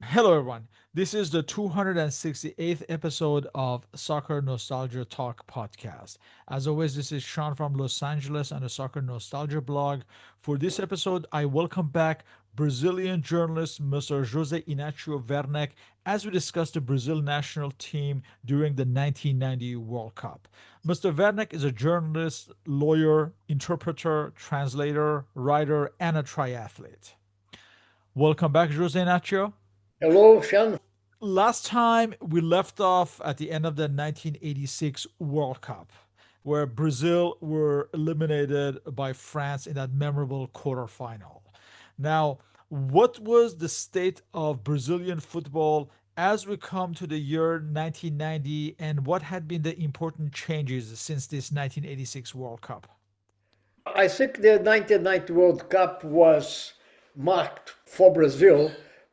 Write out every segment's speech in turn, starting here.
Hello, everyone. This is the 268th episode of Soccer Nostalgia Talk Podcast. As always, this is Sean from Los Angeles and the Soccer Nostalgia blog. For this episode, I welcome back Brazilian journalist Mr. José Inácio Werneck as we discuss the Brazil national team during the 1990 World Cup. Mr. Werneck is a journalist, lawyer, interpreter, translator, writer, and a triathlete. Welcome back, José Inácio. Hello, Sean. Last time we left off at the end of the 1986 World Cup, where Brazil were eliminated by France in that memorable quarterfinal. Now, what was the state of Brazilian football as we come to the year 1990, and what had been the important changes since this 1986 World Cup? I think the 1990 World Cup was marked for Brazil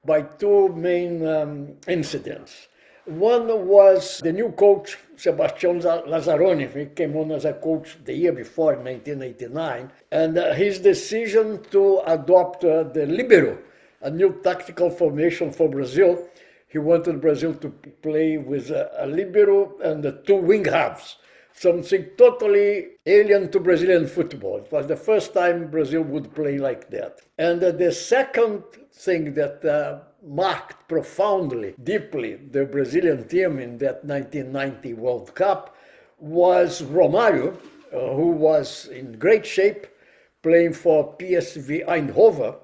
by two main incidents. One was the new coach, Sebastião Lazzaroni. He came on as a coach the year before, in 1989, and his decision to adopt the libero, a new tactical formation for Brazil. He wanted Brazil to play with a libero and the two wing halves, something totally alien to Brazilian football. It was the first time Brazil would play like that. And the second thing that marked profoundly, deeply the Brazilian team in that 1990 World Cup was Romário, who was in great shape playing for PSV Eindhoven.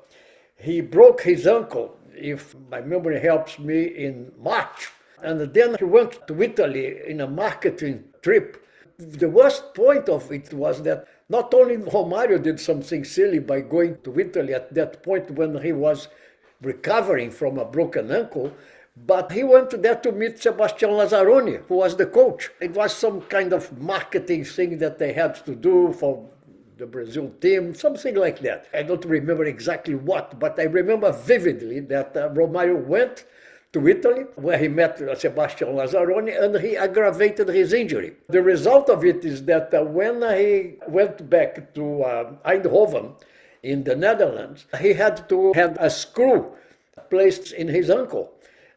He broke his ankle, if my memory helps me, in March. And then he went to Italy in a marketing trip. The worst point of it was that not only Romário did something silly by going to Italy at that point when he was recovering from a broken ankle, but he went there to meet Sebastião Lazzaroni, who was the coach. It was some kind of marketing thing that they had to do for the Brazil team, something like that. I don't remember exactly what, but I remember vividly that Romário went to Italy, where he met Sebastião Lazzaroni, and he aggravated his injury. The result of it is that when he went back to Eindhoven in the Netherlands, he had to have a screw placed in his ankle.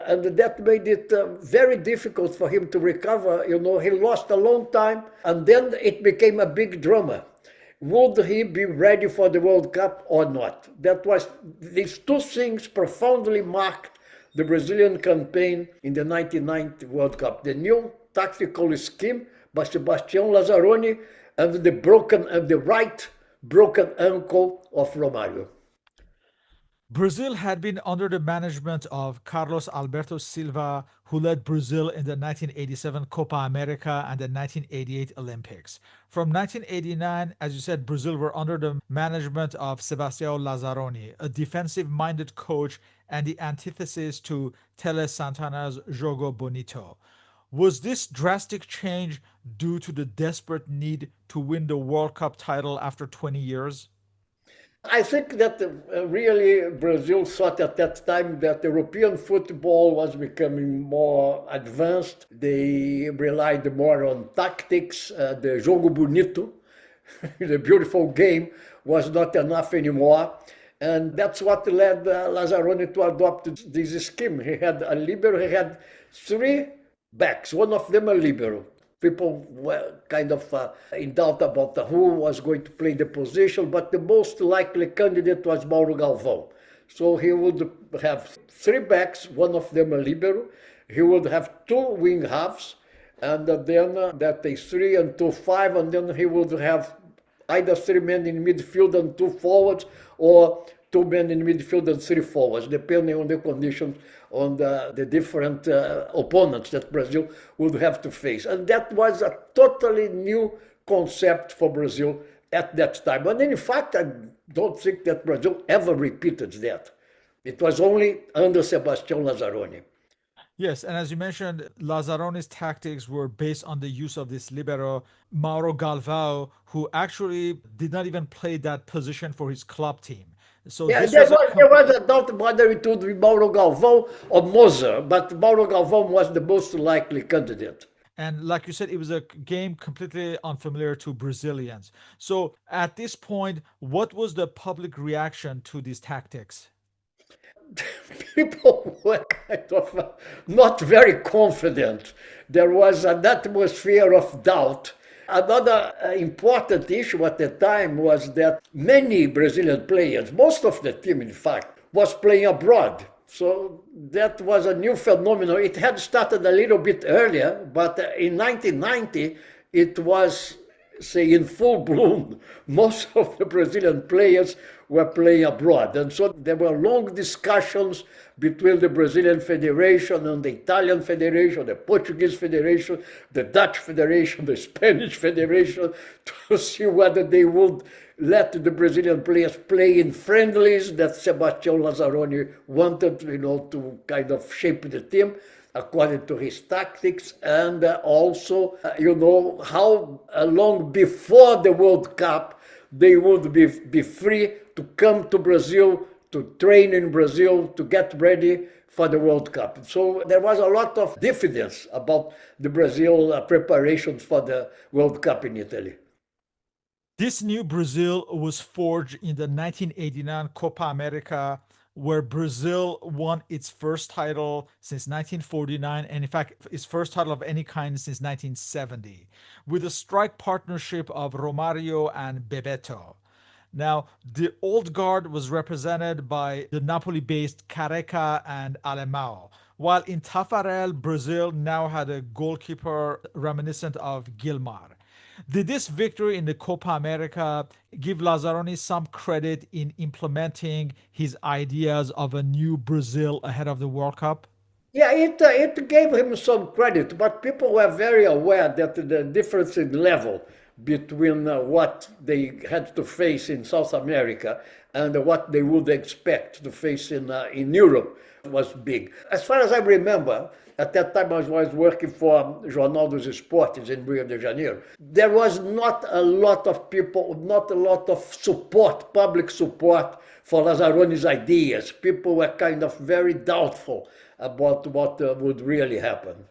And that made it very difficult for him to recover. You know, he lost a long time, and then it became a big drama. Would he be ready for the World Cup or not? That was, these two things profoundly marked the Brazilian campaign in the 1990 World Cup. The new tactical scheme by Sebastião Lazzaroni and the right broken ankle of Romário. Brazil had been under the management of Carlos Alberto Silva, who led Brazil in the 1987 Copa America and the 1988 Olympics. From 1989, as you said, Brazil were under the management of Sebastião Lazzaroni, a defensive-minded coach and the antithesis to Tele Santana's Jogo Bonito. Was this drastic change due to the desperate need to win the World Cup title after 20 years? I think that really Brazil thought at that time that European football was becoming more advanced. They relied more on tactics. The jogo bonito, the beautiful game, was not enough anymore. And that's what led Lazzaroni to adopt this scheme. He had a libero, he had three backs, one of them a libero. People were kind of in doubt about who was going to play the position, but the most likely candidate was Mauro Galvão. So he would have three backs, one of them a libero. He would have two wing halves, and then that is 3 and 2 5, and then he would have either three men in midfield and two forwards, or two men in midfield and three forwards, depending on the conditions, on the different opponents that Brazil would have to face. And that was a totally new concept for Brazil at that time. And in fact, I don't think that Brazil ever repeated that. It was only under Sebastião Lazzaroni. Yes, and as you mentioned, Lazzaroni's tactics were based on the use of this libero, Mauro Galvão, who actually did not even play that position for his club team. So Yeah, this was a there was a doubt whether it would be Mauro Galvão or Moser, but Mauro Galvão was the most likely candidate. and like you said, it was a game completely unfamiliar to Brazilians. So at this point, what was the public reaction to these tactics? people were kind of not very confident. There was an atmosphere of doubt. Another important issue at the time was that many Brazilian players, most of the team in fact, was playing abroad. So that was a new phenomenon. It had started a little bit earlier, but in 1990 it was, say, in full bloom. Most of the Brazilian players were playing abroad. And so there were long discussions between the Brazilian Federation and the Italian Federation, the Portuguese Federation, the Dutch Federation, the Spanish Federation, to see whether they would let the Brazilian players play in friendlies that Sebastião Lazzaroni wanted, to kind of shape the team according to his tactics, and also, how long before the World Cup they would be free to come to Brazil, to train in Brazil, to get ready for the World Cup. So there was a lot of diffidence about the Brazil preparations for the World Cup in Italy. This new Brazil was forged in the 1989 Copa America, where Brazil won its first title since 1949, and in fact, its first title of any kind since 1970, with a strike partnership of Romário and Bebeto. Now, the old guard was represented by the Napoli-based Careca and Alemão, while in Tafarel, Brazil now had a goalkeeper reminiscent of Gilmar. Did this victory in the Copa America give Lazzaroni some credit in implementing his ideas of a new Brazil ahead of the World Cup? Yeah, it gave him some credit, but people were very aware that the difference in level between what they had to face in South America and what they would expect to face in Europe was big. As far as I remember, at that time I was working for Jornal dos Esportes in Rio de Janeiro. There was not a lot of people, not a lot of support, public support for Lazzaroni's ideas. People were kind of very doubtful about what would really happen.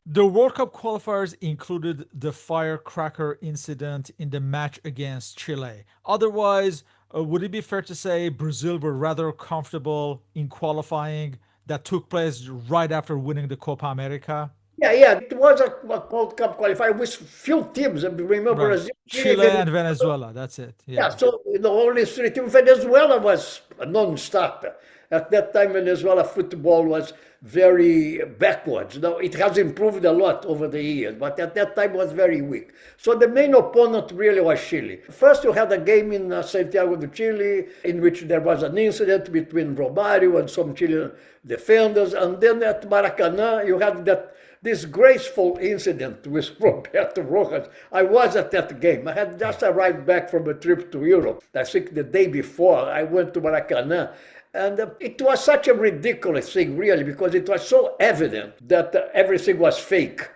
The World Cup qualifiers included the firecracker incident in the match against Chile. Otherwise, would it be fair to say Brazil were rather comfortable in qualifying that took place right after winning the Copa America? Yeah, it was a World Cup qualifier with few teams. Remember, Right. Brazil, Chile and Venezuela, that's it. Yeah, Yeah. so only three teams. Venezuela was a non-starter. At that time, Venezuela football was very backwards. Now, it has improved a lot over the years, but at that time was very weak. So the main opponent really was Chile. First, you had a game in Santiago de Chile, in which there was an incident between Romário and some Chilean defenders. And then at Maracanã, you had that disgraceful incident with Roberto Rojas. I was at that game. I had just arrived back from a trip to Europe. I think the day before I went to Maracanã. And it was such a ridiculous thing, really, because it was so evident that everything was fake.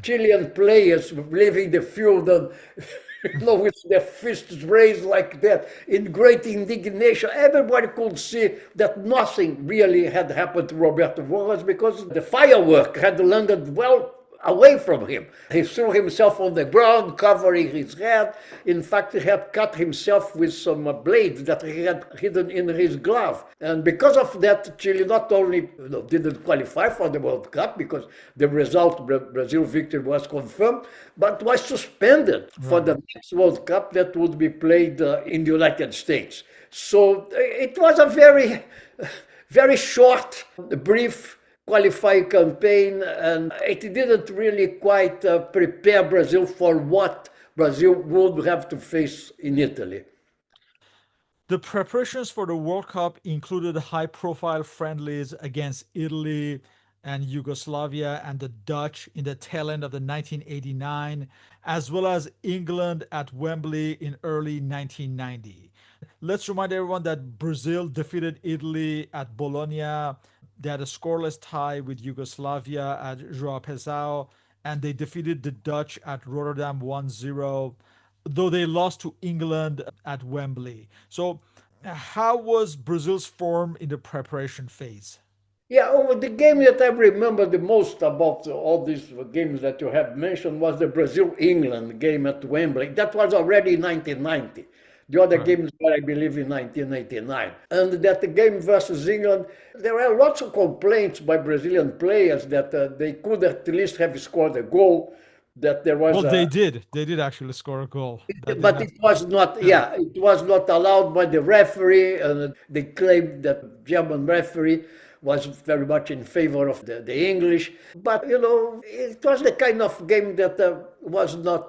Chilean players leaving the field and, with their fists raised like that, in great indignation. Everybody could see that nothing really had happened to Roberto Rojas because the firework had landed well away from him. He threw himself on the ground, covering his head. In fact, he had cut himself with some blades that he had hidden in his glove. And because of that, Chile not only didn't qualify for the World Cup, because the result, Brazil victory, was confirmed, but was suspended for the next World Cup that would be played in the United States. So it was a very, very short, brief qualifying campaign, and it didn't really quite prepare Brazil for what Brazil would have to face in Italy. The preparations for the World Cup included high-profile friendlies against Italy and Yugoslavia and the Dutch in the tail end of the 1989, as well as England at Wembley in early 1990. Let's remind everyone that Brazil defeated Italy at Bologna. They had a scoreless tie with Yugoslavia at João Pessoa, and they defeated the Dutch at Rotterdam 1-0, though they lost to England at Wembley. So how was Brazil's form in the preparation phase? Yeah, the game that I remember the most about all these games that you have mentioned was the Brazil-England game at Wembley. That was already in 1990. The other Right. games were, I believe, in 1989. And that the game versus England, there were lots of complaints by Brazilian players that they could at least have scored a goal, that there was Well, a, they did. They did actually score a goal. That did but not. it was not, Yeah. yeah, it was not allowed by the referee, and they claimed that German referee was very much in favor of the English. But, it was the kind of game that was not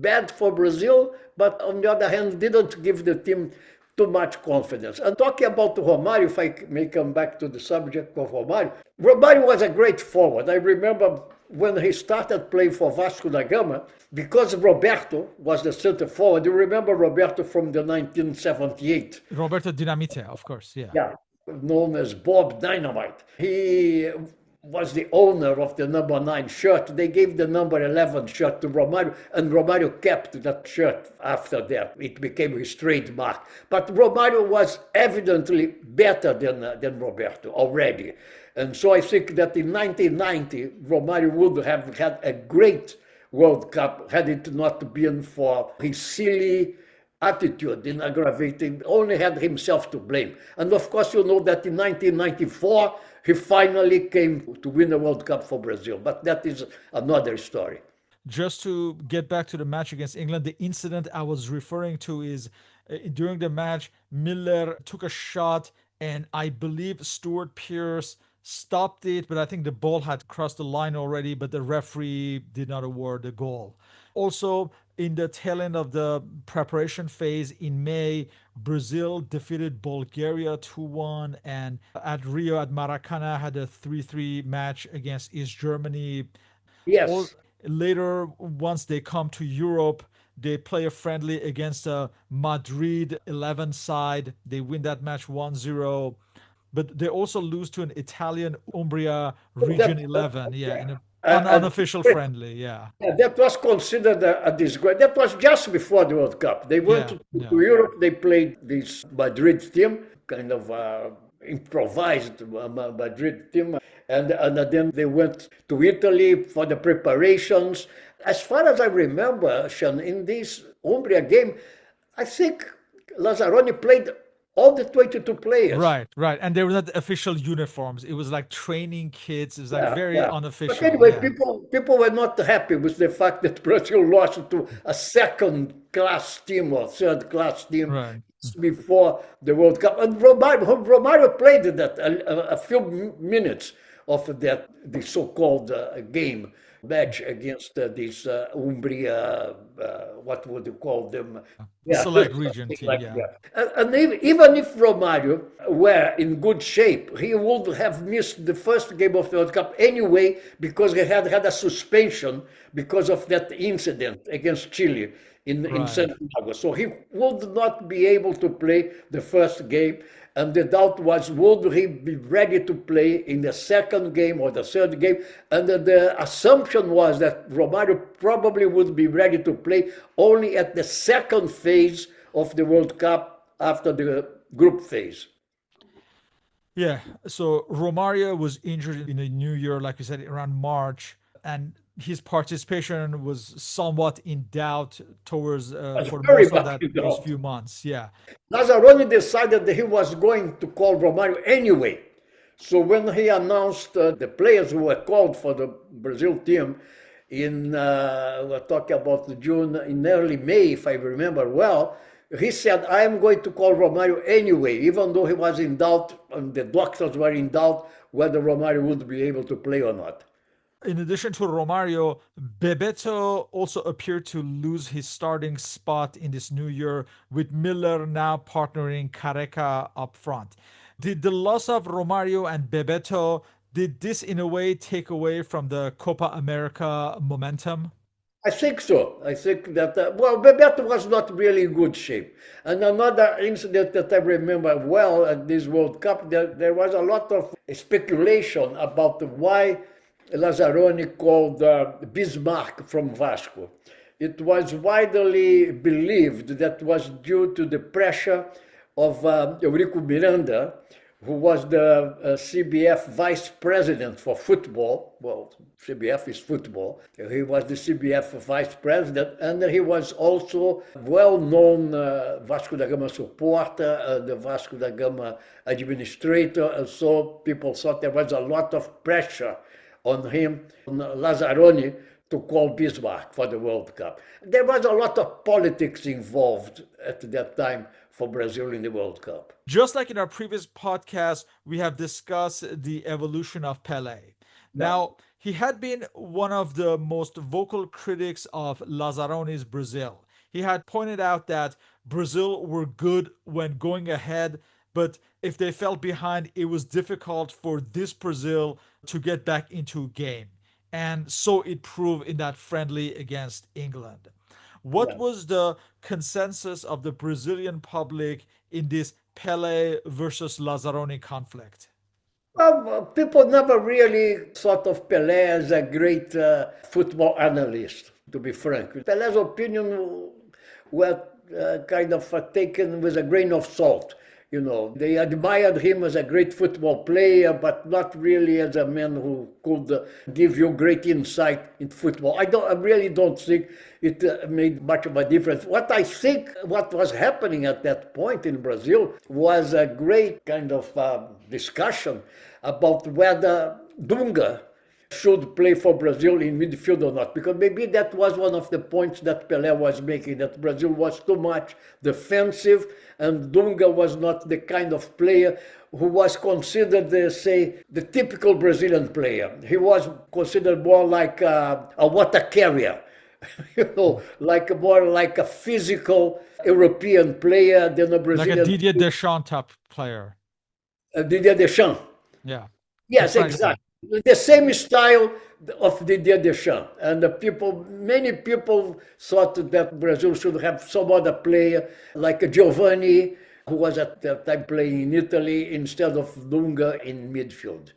bad for Brazil, but on the other hand, didn't give the team too much confidence. And talking about Romário, if I may come back to the subject of Romário, Romário was a great forward. I remember when he started playing for Vasco da Gama, because Roberto was the center forward. You remember Roberto from the 1978? Roberto Dinamite, of course. Yeah. Yeah, known as Bob Dynamite. He was the owner of the number 9 shirt. They gave the number 11 shirt to Romário, and Romário kept that shirt after that. It became his trademark. But Romário was evidently better than Roberto already. And so I think that in 1990, Romário would have had a great World Cup had it not been for his silly attitude in aggravating, only had himself to blame. And of course, you know that in 1994, he finally came to win the World Cup for Brazil. But that is another story. Just to get back to the match against England, the incident I was referring to is during the match, Miller took a shot, and I believe Stuart Pearce stopped it, but I think the ball had crossed the line already, but the referee did not award the goal. Also, in the tail end of the preparation phase in May, Brazil defeated Bulgaria 2-1, and at Rio at Maracana had a 3-3 match against East Germany. All, Yes. later, once they come to Europe, they play a friendly against a Madrid 11 side. They win that match 1-0, but they also lose to an Italian Umbria Region That, 11, yeah, in an and unofficial friendly, yeah. yeah, that was considered a disgrace. That was just before the World Cup. They went Yeah, to yeah. Europe. They played this Madrid team, kind of improvised Madrid team, and then they went to Italy for the preparations. As far as I remember, Sean, in this Umbria game, I think Lazzaroni played all the 22 players. Right, right. And they were not official uniforms. It was like training kids. It was like Yeah, very yeah. But unofficial. anyway, Yeah. people were not happy with the fact that Brazil lost to a second-class team or third-class team Right. before the World Cup. And Romário played that a few minutes of that the so-called game match against this Umbria. What would you call them? Yeah, Select region something team. like Yeah. that. And even if Romário were in good shape, he would have missed the first game of the World Cup anyway because he had had a suspension because of that incident against Chile in Right. Santiago. So he would not be able to play the first game. And the doubt was, would he be ready to play in the second game or the third game? And the assumption was that Romário probably would be ready to play only at the second phase of the World Cup after the group phase. Yeah. So Romario was injured in the new year, like you said, around March, and his participation was somewhat in doubt towards Was for very most of much that in those doubt. few months. Yeah. Lazzaroni decided that he was going to call Romário anyway. So when he announced the players who were called for the Brazil team we're talking about June, in early May, if I remember well, he said, I am going to call Romário anyway, even though he was in doubt, and the doctors were in doubt whether Romário would be able to play or not. In addition to Romario, Bebeto also appeared to lose his starting spot in this new year, with Miller now partnering Careca up front. Did the loss of Romario and Bebeto, did this in a way take away from the Copa America momentum? I think so. I think that, Bebeto was not really in good shape. And another incident that I remember well at this World Cup, there was a lot of speculation about why Lazzaroni called Bismarck from Vasco. It was widely believed that was due to the pressure of Eurico Miranda, who was the CBF vice president for football. Well, CBF is football. He was the CBF vice president, and he was also well-known Vasco da Gama supporter, the Vasco da Gama administrator, and so people thought there was a lot of pressure on him, on Lazzaroni, to call Bismarck for the World Cup. There was a lot of politics involved at that time for Brazil in the World Cup. Just like in our previous podcast, we have discussed the evolution of Pelé. Now, he had been one of the most vocal critics of Lazzaroni's Brazil. He had pointed out that Brazil were good when going ahead, but if they fell behind, it was difficult for this Brazil to get back into game. And so it proved in that friendly against England. What was the consensus of the Brazilian public in this Pelé versus Lazzaroni conflict? Well, people never really thought of Pelé as a great football analyst, to be frank. Pelé's opinion were kind of taken with a grain of salt. You know, they admired him as a great football player, but not really as a man who could give you great insight in football. I really don't think it made much of a difference. What I think what was happening at that point in Brazil was a great kind of discussion about whether Dunga should play for Brazil in midfield or not, because maybe that was one of the points that Pelé was making, that Brazil was too much defensive and Dunga was not the kind of player who was considered, say, the typical Brazilian player. He was considered more like a water carrier, like more like a physical European player than a Brazilian. Like a Didier Deschamps type player. Didier Deschamps. Yeah. Yes, exactly. The same style of Didier Deschamps. And many people thought that Brazil should have some other player like Giovanni, who was at that time playing in Italy, instead of Dunga in midfield.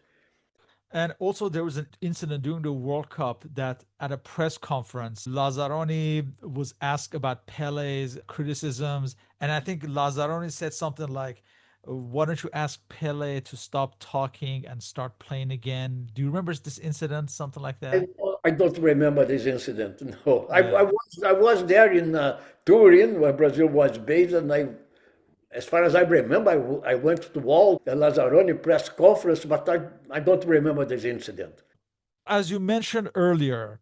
And also there was an incident during the World Cup that at a press conference, Lazzaroni was asked about Pelé's criticisms. And I think Lazzaroni said something like, why don't you ask Pelé to stop talking and start playing again? Do you remember this incident, something like that? I don't remember this incident. No, I was there in Turin, where Brazil was based, and as far as I remember, I went to all the Lazzaroni press conference, but I don't remember this incident. As you mentioned earlier,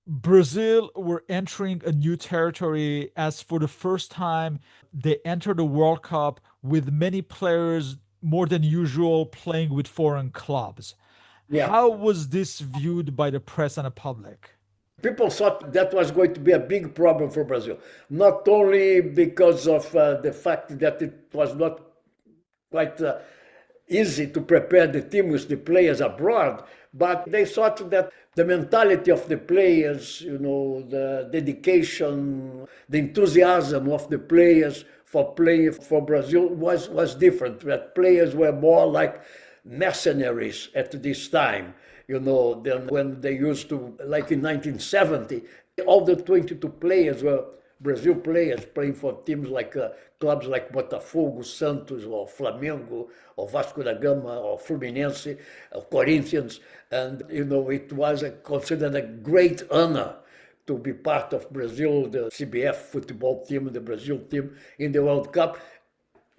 Brazil were entering a new territory as for the first time they entered the World Cup with many players more than usual playing with foreign clubs. Yeah. How was this viewed by the press and the public? People thought that was going to be a big problem for Brazil, not only because of the fact that it was not quite easy to prepare the team with the players abroad, but they thought that the mentality of the players, the dedication, the enthusiasm of the players for playing for Brazil was different. That players were more like mercenaries at this time, than when they used to, like in 1970, all the 22 players were Brazil players playing for teams like clubs like Botafogo, Santos, or Flamengo, or Vasco da Gama, or Fluminense, or Corinthians. And, it was considered a great honor to be part of Brazil, the CBF football team, the Brazil team in the World Cup.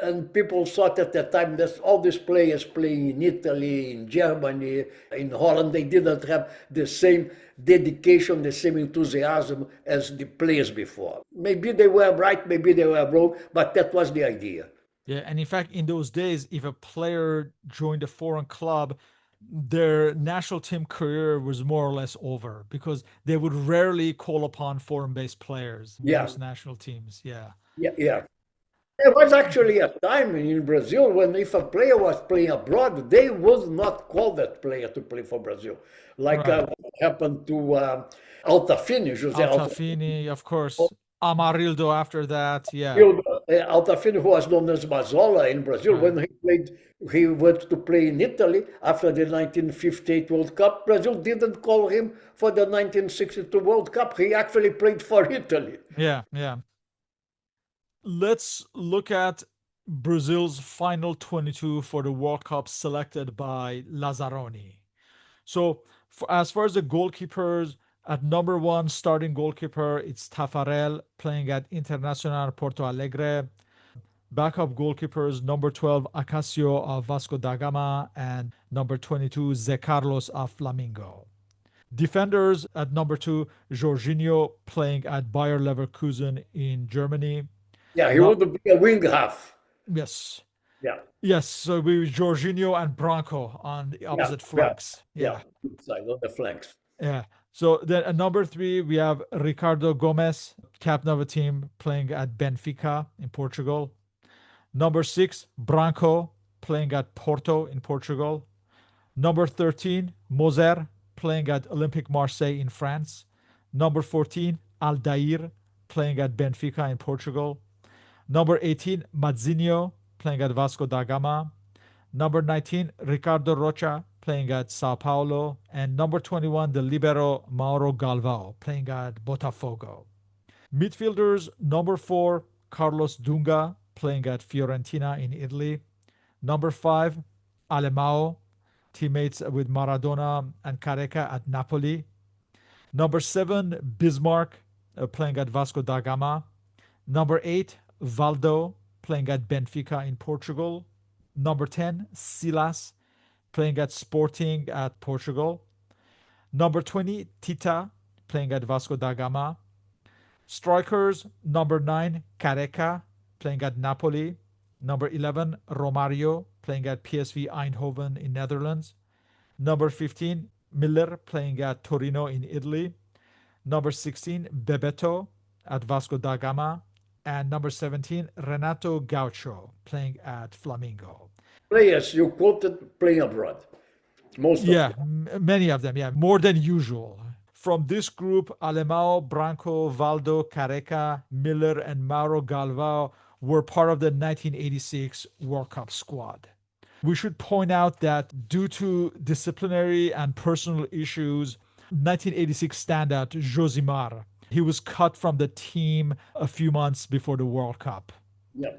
And people thought at that time that all these players playing in Italy, in Germany, in Holland, they didn't have the same dedication, the same enthusiasm as the players before. Maybe they were right, maybe they were wrong, but that was the idea. Yeah, and in fact, in those days, if a player joined a foreign club, their national team career was more or less over because they would rarely call upon foreign-based players, most national teams. Yeah. There was actually a time in Brazil when if a player was playing abroad, they would not call that player to play for Brazil. Like what happened to Altafini, José Altafini, of course. Amarildo after that, yeah. Altafini, who was known as Mazola in Brazil, when he went to play in Italy after the 1958 World Cup. Brazil didn't call him for the 1962 World Cup. He actually played for Italy. Yeah. Let's look at Brazil's final 22 for the World Cup selected by Lazzaroni. So, as far as the goalkeepers, at number one starting goalkeeper, it's Tafarel playing at Internacional Porto Alegre. Backup goalkeepers, number 12, Acacio of Vasco da Gama, and number 22, Zé Carlos of Flamengo. Defenders at number two, Jorginho playing at Bayer Leverkusen in Germany. Yeah, he No, would be a wing half. yes, Yeah, yes. So we Jorginho and Branco on the yeah, opposite yeah, flanks. yeah. Yeah, Side on the flanks. yeah. So then at number three, we have Ricardo Gomes, captain of a team playing at Benfica in Portugal. Number six, Branco playing at Porto in Portugal. Number 13, Moser playing at Olympique Marseille in France. Number 14, Aldair playing at Benfica in Portugal. Number 18, Mazzinho playing at Vasco da Gama. Number 19, Ricardo Rocha playing at Sao Paulo. And number 21, the libero Mauro Galvao playing at Botafogo. Midfielders, number 4, Carlos Dunga playing at Fiorentina in Italy. Number 5, Alemão, teammates with Maradona and Careca at Napoli. Number 7, Bismarck, playing at Vasco da Gama. Number 8, Valdo, playing at Benfica in Portugal. Number 10, Silas, playing at Sporting at Portugal. Number 20, Tita, playing at Vasco da Gama. Strikers, number 9, Careca, playing at Napoli. Number 11, Romario, playing at PSV Eindhoven in Netherlands. Number 15, Miller, playing at Torino in Italy. Number 16, Bebeto at Vasco da Gama. And number 17, Renato Gaucho, playing at Flamengo. Players you quoted playing abroad. Most of Yeah, them. many of them. Yeah, more than usual. From this group, Alemão, Branco, Valdo, Careca, Miller, and Mauro Galvao were part of the 1986 World Cup squad. We should point out that due to disciplinary and personal issues, 1986 standout Josimar, he was cut from the team a few months before the World Cup. Yeah.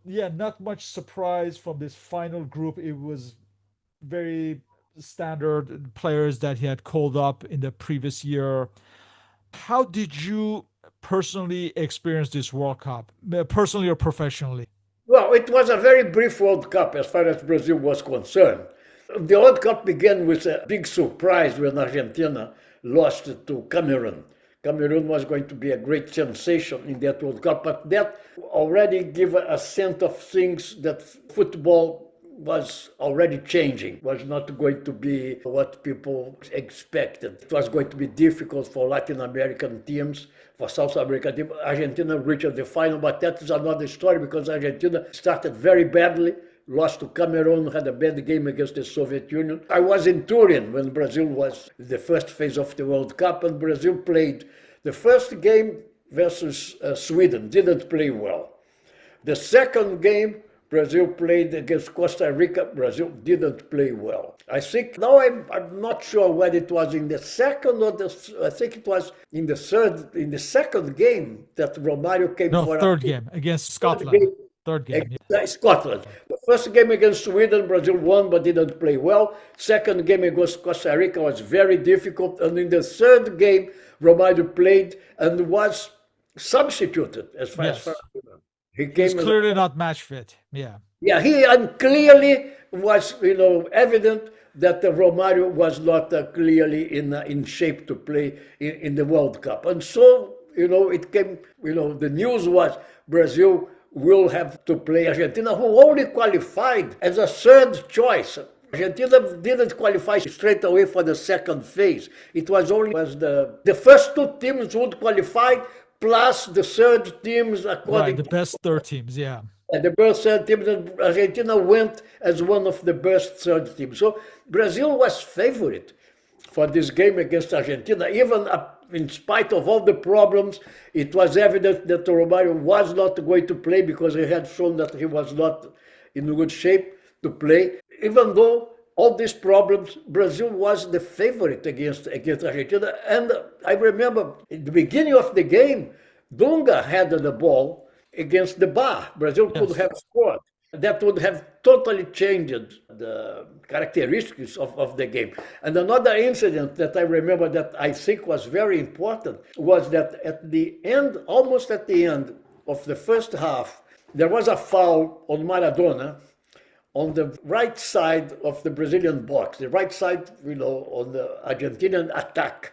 Yeah, not much surprise from this final group. It was very standard players that he had called up in the previous year. How did you personally experience this World Cup, personally or professionally? Well, it was a very brief World Cup as far as Brazil was concerned. The World Cup began with a big surprise when Argentina lost to Cameroon. Cameroon was going to be a great sensation in that World Cup, but that already gave a sense of things that football was already changing, was not going to be what people expected. It was going to be difficult for Latin American teams, for South American teams. Argentina reached the final, but that is another story because Argentina started very badly, lost to Cameroon, had a bad game against the Soviet Union. I was in Turin when Brazil was the first phase of the World Cup, and Brazil played the first game versus Sweden, didn't play well. The second game, Brazil played against Costa Rica. Brazil didn't play well. I think now I'm not sure whether it was in the second or I think it was in the second game that Romario came No, for third game against third Scotland. game. Third game. Yeah. Scotland. The first game against Sweden, Brazil won but didn't play well. Second game against Costa Rica was very difficult. And in the third game, Romario played and was substituted as far Yes. as he He's came as clearly not match fit. Yeah. yeah, he and clearly was, evident that Romario was not clearly in shape to play in the World Cup. And so, it came, the news was Brazil will have to play Argentina, who only qualified as a third choice. Argentina didn't qualify straight away for the second phase. It was only as the first two teams would qualify, plus the third teams according Right, the best third teams. Yeah. the best third team. Argentina went as one of the best third teams. So Brazil was favorite for this game against Argentina. Even in spite of all the problems, it was evident that Romario was not going to play because he had shown that he was not in good shape to play. Even though all these problems, Brazil was the favorite against Argentina. And I remember in the beginning of the game, Dunga had the ball against the bar. Brazil could Yes. have scored. that would have totally changed the characteristics of the game. And another incident that I remember that I think was very important was that at the end, almost at the end of the first half, there was a foul on Maradona on the right side of the Brazilian box, the right side, on the Argentinian attack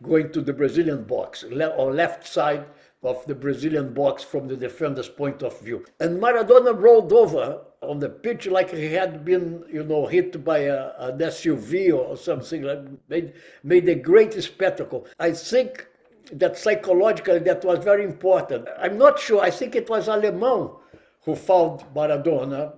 going to the Brazilian box, or left side of the Brazilian box from the defender's point of view. And Maradona rolled over on the pitch like he had been, hit by an SUV or something, made a great spectacle. I think that psychologically that was very important. I'm not sure. I think it was Alemão who fouled Maradona,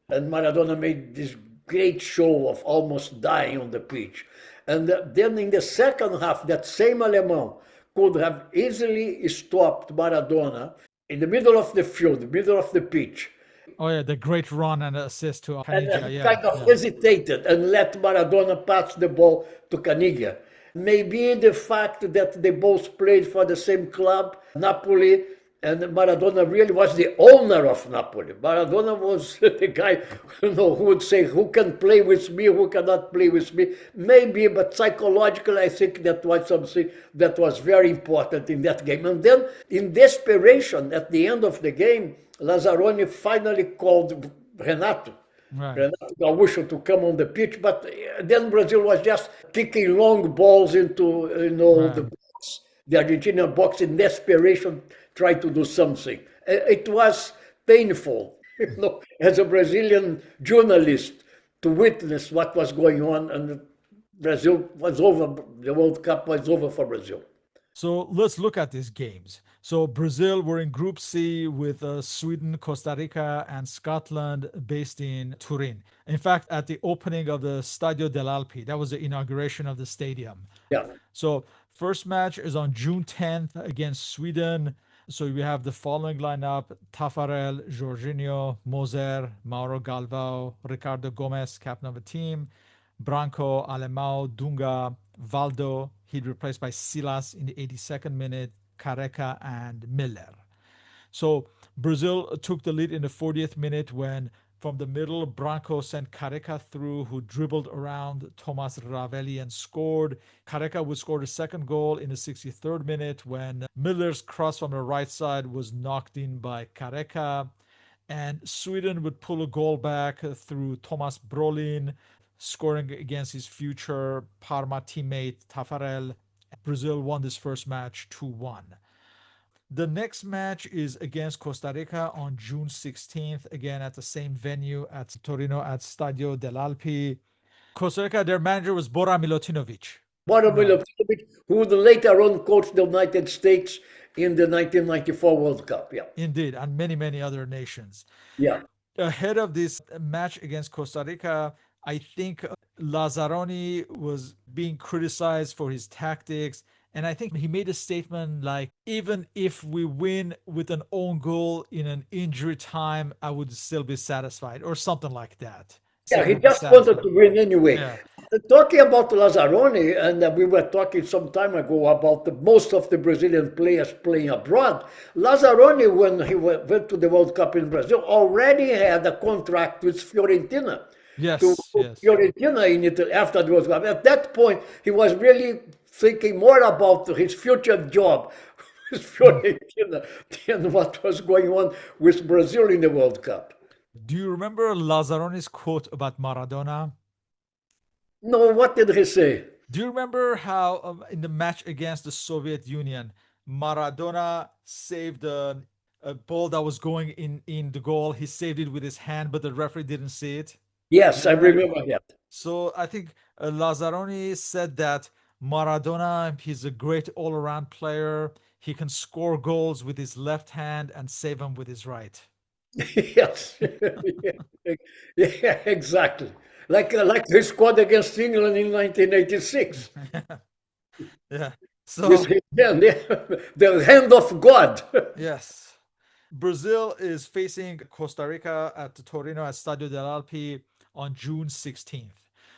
and Maradona made this great show of almost dying on the pitch. And then in the second half, that same Alemão could have easily stopped Maradona in the middle of the field, the middle of the pitch. Oh yeah, the great run and assist to And Caniggia. kind of hesitated and let Maradona pass the ball to Caniggia. Maybe the fact that they both played for the same club, Napoli, and Maradona really was the owner of Napoli. Maradona was the guy who would say, who can play with me, who cannot play with me. Maybe, but psychologically, I think that was something that was very important in that game. And then, in desperation, at the end of the game, Lazzaroni finally called Renato. Right. Renato Gaúcho to come on the pitch, but then Brazil was just kicking long balls into the box, the Argentinian box, in desperation, try to do something. It was painful, as a Brazilian journalist, to witness what was going on, and Brazil was over. The World Cup was over for Brazil. So let's look at these games. So Brazil were in Group C with Sweden, Costa Rica, and Scotland, based in Turin. In fact, at the opening of the Stadio dell'Alpi, that was the inauguration of the stadium. Yeah. So first match is on June 10th against Sweden. So we have the following lineup: Taffarel, Jorginho, Moser, Mauro Galvão, Ricardo Gomes, captain of the team, Branco, Alemão, Dunga, Valdo. He'd replaced by Silas in the 82nd minute, Careca, and Miller. So Brazil took the lead in the 40th minute when, from the middle, Branco sent Careca through, who dribbled around Thomas Ravelli and scored. Careca would score the second goal in the 63rd minute when Miller's cross from the right side was knocked in by Careca. And Sweden would pull a goal back through Thomas Brolin, scoring against his future Parma teammate Taffarel. Brazil won this first match 2-1. The next match is against Costa Rica on June 16th, again at the same venue at Torino at Stadio dell'Alpi. Costa Rica, their manager was Bora Milutinovic. Bora Milutinovic, who would later on coached the United States in the 1994 World Cup. Yeah. Indeed, and many, many other nations. Yeah. Ahead of this match against Costa Rica, I think Lazzaroni was being criticized for his tactics. And I think he made a statement like, even if we win with an own goal in an injury time, I would still be satisfied, or something like that. Yeah, he just wanted to win anyway. Yeah. Talking about Lazzaroni, and we were talking some time ago about most of the Brazilian players playing abroad. Lazzaroni, when he went to the World Cup in Brazil, already had a contract with Fiorentina. Yes, Fiorentina in Italy after the World Cup. At that point, he was really thinking more about his future job with Fiorentina than what was going on with Brazil in the World Cup. Do you remember Lazzaroni's quote about Maradona? No, what did he say? Do you remember how in the match against the Soviet Union, Maradona saved a ball that was going in the goal? He saved it with his hand, but the referee didn't see it. Yes, I remember that. So I think Lazzaroni said that Maradona, he's a great all-around player. He can score goals with his left hand and save them with his right. Yes, yeah, exactly. Like he scored against England in 1986. Yeah. So with his hand, the hand of God. Yes. Brazil is facing Costa Rica at Torino at Stadio dell'Alpi on June 16th.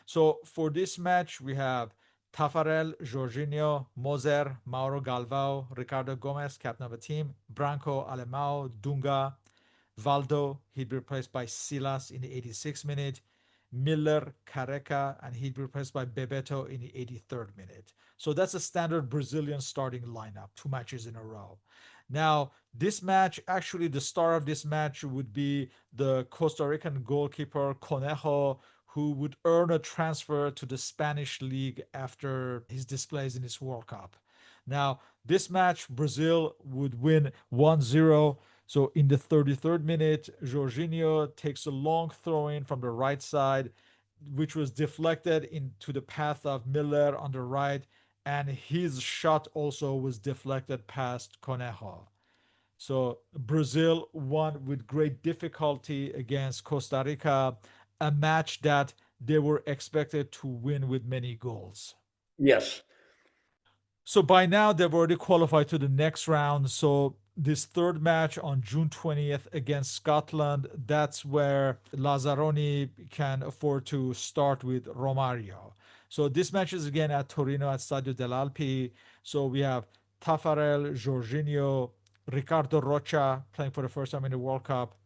So for this match, we have Taffarel, Jorginho, Moser, Mauro Galvão, Ricardo Gomes, captain of the team, Branco, Alemão, Dunga, Valdo, he'd be replaced by Silas in the 86th minute. Miller, Careca, and he'd be replaced by Bebeto in the 83rd minute. So that's a standard Brazilian starting lineup, 2 matches in a row. Now, this match, actually, the star of this match would be the Costa Rican goalkeeper Conejo, who would earn a transfer to the Spanish league after his displays in this World Cup. Now, this match, Brazil would win 1-0. So in the 33rd minute, Jorginho takes a long throw in from the right side, which was deflected into the path of Miller on the right, and his shot also was deflected past Conejo. So Brazil won with great difficulty against Costa Rica, a match that they were expected to win with many goals. Yes. So by now they've already qualified to the next round. So this third match on June 20th against Scotland, that's where Lazzaroni can afford to start with Romario. So this match is again at Torino at Stadio dell'Alpi. So we have Taffarel, Jorginho, Ricardo Rocha playing for the first time in the World Cup,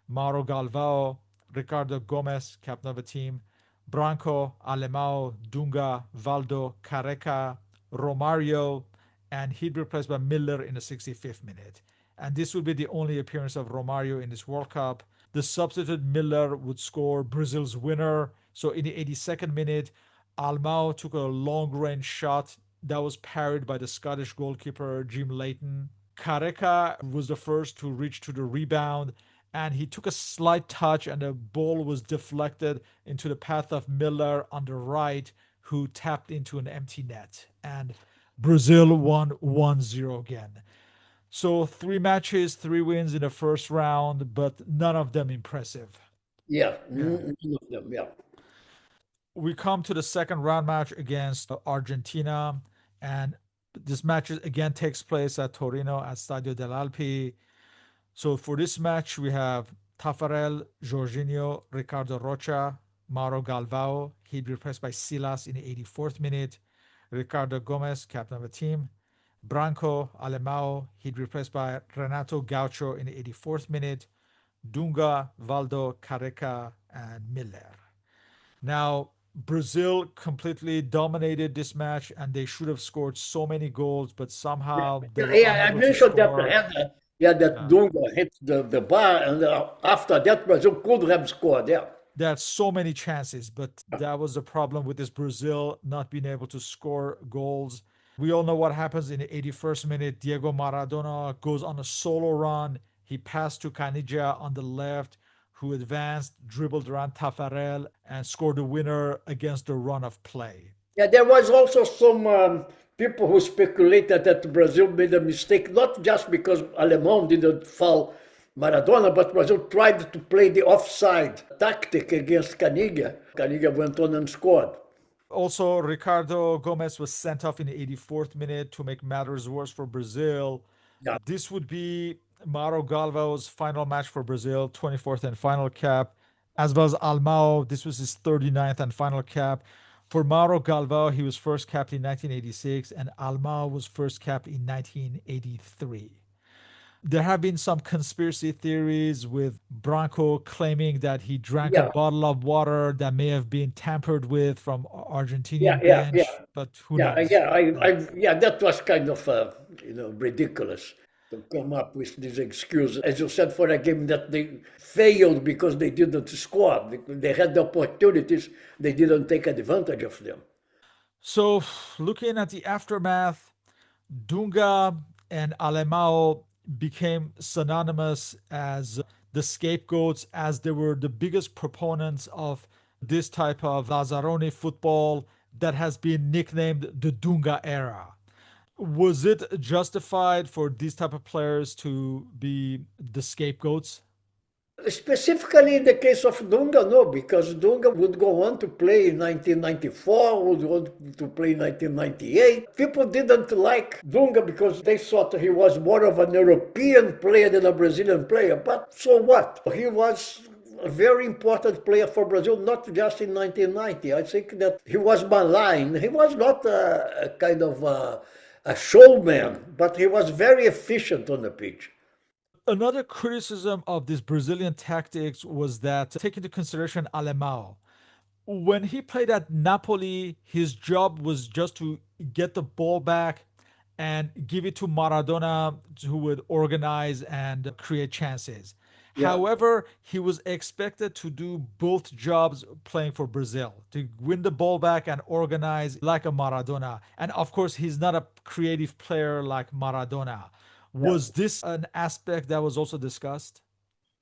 Mauro Galvao, Ricardo Gomez, captain of the team, Branco, Alemão, Dunga, Valdo, Careca, Romario, and he'd be replaced by Miller in the 65th minute. And this would be the only appearance of Romario in this World Cup. The substitute Miller would score Brazil's winner. So in the 82nd minute, Almao took a long range shot that was parried by the Scottish goalkeeper Jim Leighton. Careca was the first to reach to the rebound, and he took a slight touch, and the ball was deflected into the path of Miller on the right, who tapped into an empty net. And Brazil won 1-0 again. So 3 matches, 3 wins in the first round, but none of them impressive. Yeah. Yeah. None of them. Yeah. We come to the second round match against Argentina, and this match again takes place at Torino at Stadio dell'Alpi. So for this match, we have Taffarel, Jorginho, Ricardo Rocha, Mauro Galvao. He'd be replaced by Silas in the 84th minute. Ricardo Gomez, captain of the team. Branco, Alemão. He'd be replaced by Renato Gaucho in the 84th minute. Dunga, Valdo, Careca, and Miller. Now, Brazil completely dominated this match, and they should have scored so many goals, but somehow they Yeah, were yeah, I unable to mentioned that score. that Yeah. Dunga hit the bar, and after that, Brazil could have scored. Yeah. They had so many chances, but that was the problem with this Brazil not being able to score goals. We all know what happens in the 81st minute. Diego Maradona goes on a solo run. He passed to Caniggia on the left, who advanced, dribbled around Taffarel, and scored the winner against the run of play. Yeah, there was also some people who speculated that Brazil made a mistake, not just because Alemão didn't foul Maradona, but Brazil tried to play the offside tactic against Caniggia. Caniggia went on and scored. Also, Ricardo Gomez was sent off in the 84th minute to make matters worse for Brazil. Yeah, This would be Mauro Galvao's final match for Brazil, 24th and final cap, as well as Almao. This was his 39th and final cap. For Mauro Galvao, he was first capped in 1986, and Almao was first capped in 1983. There have been some conspiracy theories with Branco claiming that he drank a yeah, bottle of water that may have been tampered with from yeah, Argentinian yeah, yeah, bench, but who yeah, knows? yeah. Yeah, that was kind of ridiculous to come up with this excuse, as you said, for a game that they failed because they didn't score. They had the opportunities, they didn't take advantage of them. So, looking at the aftermath, Dunga and Alemão became synonymous as the scapegoats, as they were the biggest proponents of this type of Lazzaroni football that has been nicknamed the Dunga era. Was it justified for these type of players to be the scapegoats? Specifically in the case of Dunga, no, because Dunga would go on to play in 1994, would go on to play in 1998. People didn't like Dunga because they thought he was more of an European player than a Brazilian player. But so what? He was a very important player for Brazil, not just in 1990. I think that he was maligned. He was not a kind of a showman, but he was very efficient on the pitch. Another criticism of this Brazilian tactics was that take into consideration Alemão. When he played at Napoli, his job was just to get the ball back and give it to Maradona, who would organize and create chances. Yeah. However, he was expected to do both jobs playing for Brazil, to win the ball back and organize like a Maradona. And of course, he's not a creative player like Maradona. Yeah. Was this an aspect that was also discussed?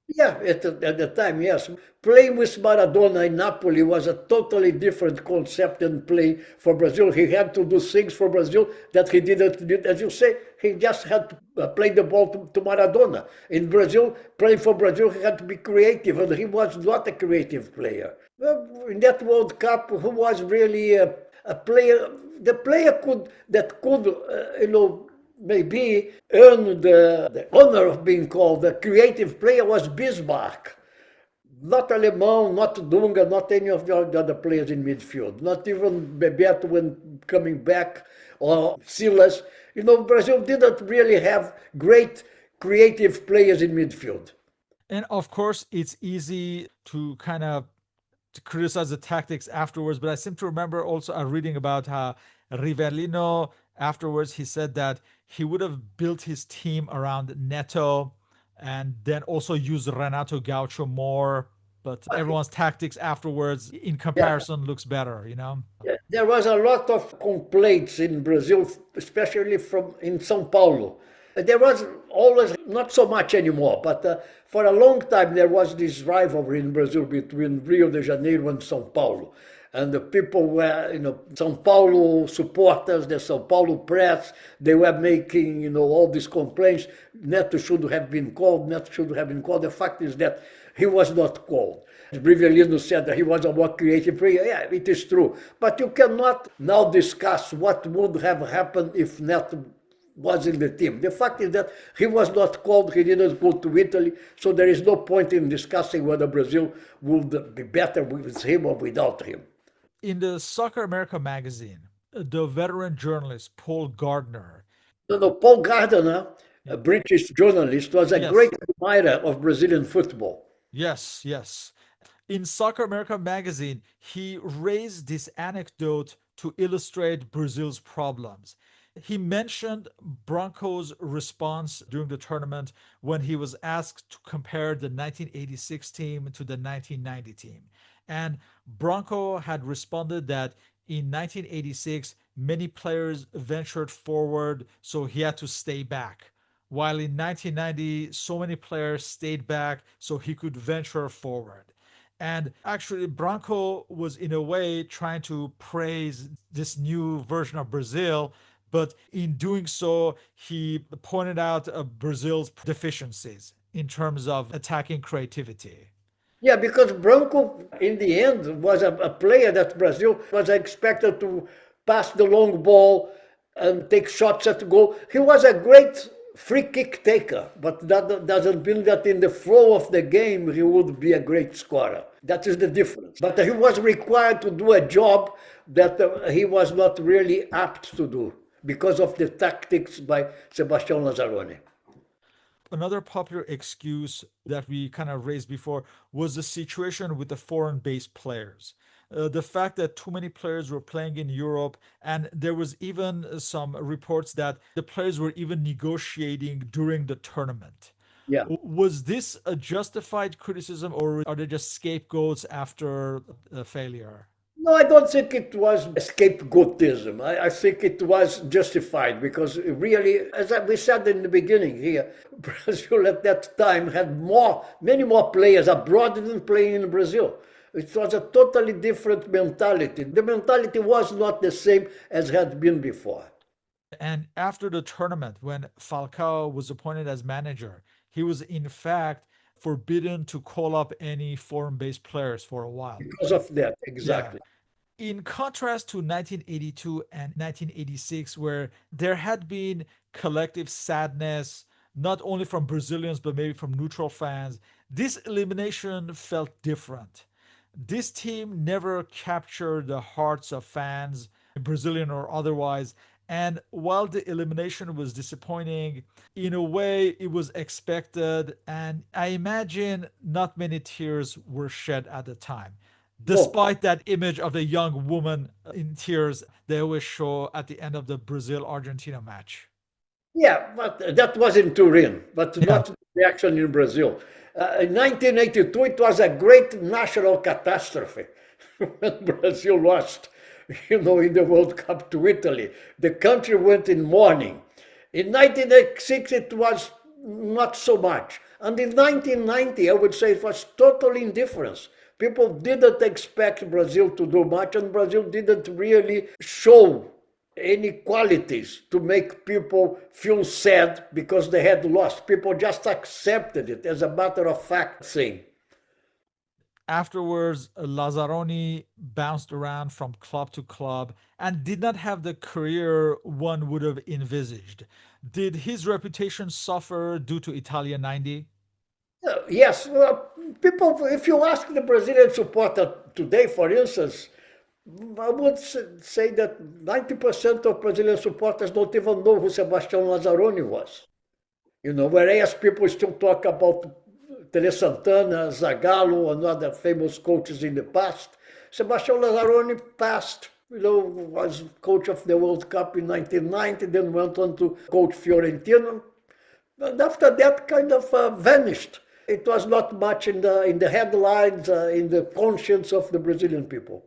Yeah, at the time, yes. Playing with Maradona in Napoli was a totally different concept than playing for Brazil. He had to do things for Brazil that he didn't do. As you say, he just had to play the ball to Maradona. In Brazil, playing for Brazil, he had to be creative, and he was not a creative player. Well, in that World Cup, who was really a player, the player could, maybe earn the honor of being called the creative player was Bismarck. Not Alemão, not Dunga, not any of the other players in midfield. Not even Bebeto when coming back or Silas. Brazil didn't really have great creative players in midfield. And of course, it's easy to kind of to criticize the tactics afterwards, but I seem to remember also reading about how Rivellino afterwards he said that he would have built his team around Neto and then also use Renato Gaucho more. But everyone's tactics afterwards, in Yeah. comparison, looks better. Yeah, there was a lot of complaints in Brazil, especially from in São Paulo. There was always not so much anymore, but for a long time there was this rivalry in Brazil between Rio de Janeiro and São Paulo. And the people were, São Paulo supporters, the São Paulo press, they were making, all these complaints. Neto should have been called, Neto should have been called. The fact is that he was not called. Rivellino said that he was a more creative player. Yeah, it is true. But you cannot now discuss what would have happened if Neto was in the team. The fact is that he was not called, he didn't go to Italy, so there is no point in discussing whether Brazil would be better with him or without him. In the Soccer America magazine, the veteran journalist Paul Gardner. No, no, Paul Gardner, a Yeah. British journalist, was a great Yes. admirer of Brazilian football. Yes, yes. In Soccer America magazine, he raised this anecdote to illustrate Brazil's problems. He mentioned Branco's response during the tournament when he was asked to compare the 1986 team to the 1990 team. And Branco had responded that in 1986, many players ventured forward, so he had to stay back. While in 1990, so many players stayed back, so he could venture forward. And actually, Branco was in a way trying to praise this new version of Brazil, but in doing so, he pointed out Brazil's deficiencies in terms of attacking creativity. Yeah, because Branco, in the end, was a player that Brazil was expected to pass the long ball and take shots at goal. He was a great free kick taker, but that doesn't mean that in the flow of the game he would be a great scorer. That is the difference. But he was required to do a job that he was not really apt to do because of the tactics by Sebastião Lazzaroni. Another popular excuse that we kind of raised before was the situation with the foreign based players. The fact that too many players were playing in Europe, and there was even some reports that the players were even negotiating during the tournament. Yeah. Was this a justified criticism, or are they just scapegoats after a failure? No, I don't think it was scapegoatism. I think it was justified because really, as we said in the beginning here, Brazil at that time had many more players abroad than playing in Brazil. It was a totally different mentality. The mentality was not the same as had been before. And after the tournament, when Falcao was appointed as manager, he was in fact forbidden to call up any foreign based players for a while. Because of that, Yeah. exactly. In contrast to 1982 and 1986, where there had been collective sadness, not only from Brazilians, but maybe from neutral fans, this elimination felt different. This team never captured the hearts of fans, Brazilian or otherwise, And while the elimination was disappointing, in a way it was expected. And I imagine not many tears were shed at the time. No. Despite that image of the young woman in tears they always show at the end of the Brazil Argentina match. Yeah, but that was in Turin, but Yeah. not the action in Brazil. In 1982, it was a great national catastrophe when Brazil lost, in the World Cup to Italy. The country went in mourning. In 1986, it was not so much. And in 1990, I would say it was total indifference. People didn't expect Brazil to do much, and Brazil didn't really show any qualities to make people feel sad because they had lost. People just accepted it as a matter of fact thing. Afterwards, Lazzaroni bounced around from club to club and did not have the career one would have envisaged. Did his reputation suffer due to Italia 90? Yes, well, people, if you ask the Brazilian supporter today, for instance, I would say that 90% of Brazilian supporters don't even know who Sebastião Lazzaroni was. Whereas people still talk about Tele Santana, Zagallo, and other famous coaches in the past. Sebastião Lazzaroni passed, was coach of the World Cup in 1990, then went on to coach Fiorentina. And after that, kind of vanished. It was not much in the headlines, in the conscience of the Brazilian people.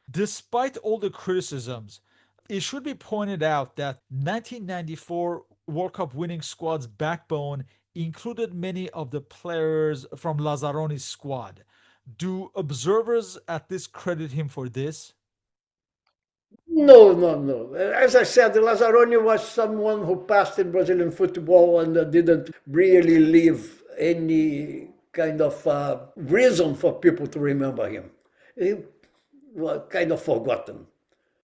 Despite all the criticisms, it should be pointed out that 1994 World Cup winning squad's backbone included many of the players from Lazzaroni's squad. Do observers at least credit him for this? No, no, no. As I said, Lazzaroni was someone who passed in Brazilian football and didn't really leave any kind of reason for people to remember him. He was kind of forgotten.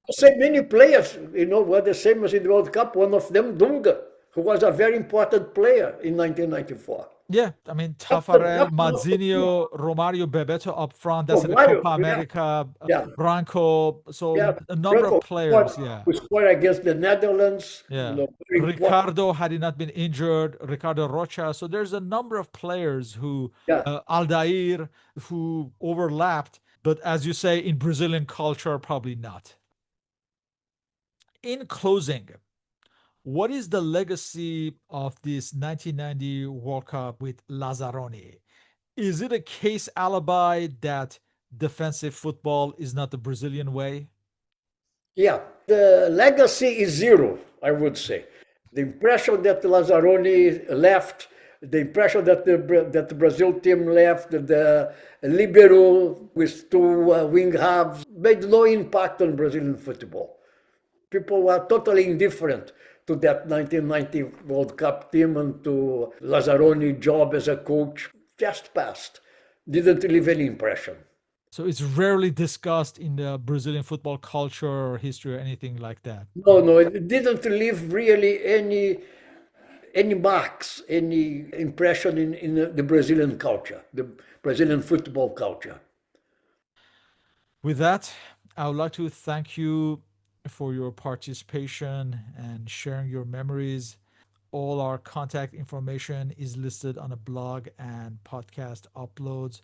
So many players, were the same as in the World Cup. One of them, Dunga, who was a very important player in 1994. Yeah, I mean Tafarel, That's Mazinho, Romario, Bebeto up front. That's in the Romário, Copa yeah, America. yeah, Branco. So yeah. a number of Branco players. Yeah, who scored against the Netherlands, yeah. very important. Ricardo, had he not been injured, Ricardo Rocha. So there's a number of players who, Yeah. Aldair, who overlapped. But as you say, in Brazilian culture, probably not. In closing, what is the legacy of this 1990 World Cup with Lazzaroni? Is it a case alibi that defensive football is not the Brazilian way? Yeah, the legacy is zero, I would say. The impression that Lazzaroni left, the impression that the Brazil team left, the libero with two wing halves made no impact on Brazilian football. People were totally indifferent to that 1990 World Cup team and to Lazzaroni's job as a coach. Just passed. Didn't leave any impression. So it's rarely discussed in the Brazilian football culture or history or anything like that. No, no, it didn't leave really any marks, any impression in the Brazilian culture, the Brazilian football culture. With that, I would like to thank you for your participation and sharing your memories. All our contact information is listed on the blog and podcast uploads.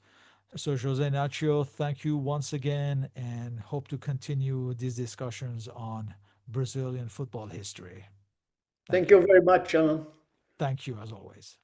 So, Jose Nacho, thank you once again and hope to continue these discussions on Brazilian football history. Thank Thank you. you very much, Alan. Thank you as always.